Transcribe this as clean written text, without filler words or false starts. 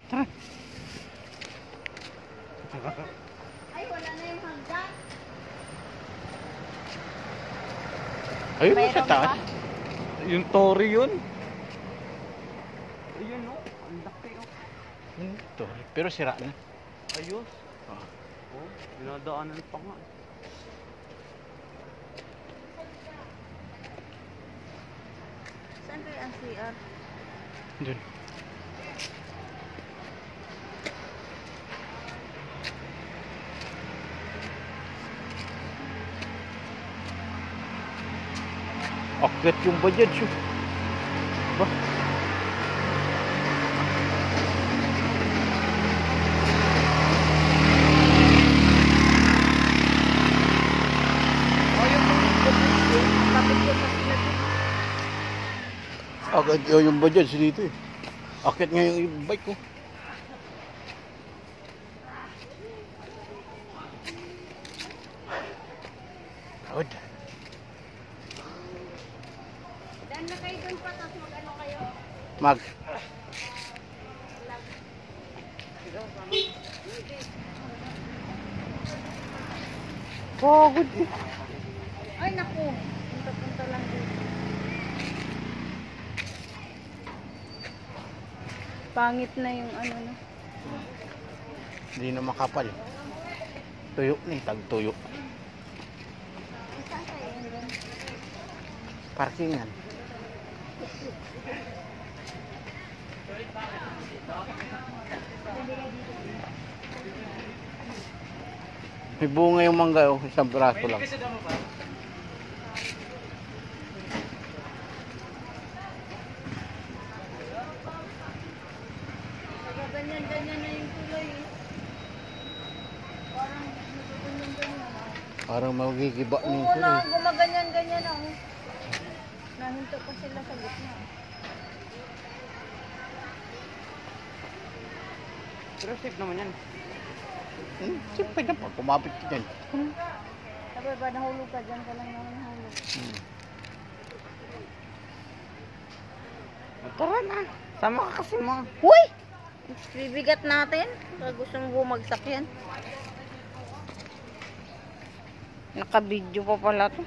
Tara. Ay, wala na yung hanggang. Ayun mo sa Mayroon taas. pa? Yung Tory yun. Ayun o, ang laki o. Tory. Pero sira na. Ayos. Oh. Oh, dinadaanan pa nga. Saan kayo ang CR? Dun. Akyat yung budget siya. Ba? Agad yung budget siya dito eh. Akyat nga yung bike ko. Agad. Daan na kayo dun pa, tapos mag-ano kayo? Mag. Pagod eh. Ay, naku. Punta-punta lang dito. Pangit na yung ano na. Hindi na makapal. Tuyo na eh. Tag-tuyo. Saan kayo yun? Parkingan. May bunga yung mangga oh. Isang braso lang. Ganyan-ganyan na yung tuloy eh. Parang ganyan-ganyan. Parang magigiba na yung Oo na, kulay. gumaganyan-ganyan ako. Nahinto pa sila sa gitna. Pero safe naman yan. Siyempre na pa. Kumapit ka dyan. Sabi ba nahulog ka dyan ka lang naman nahulog. Tara na. Sama ka kasi mo. Uy! Bibigat natin. Gusto mo bumagsak yan. Naka-video pa pala to.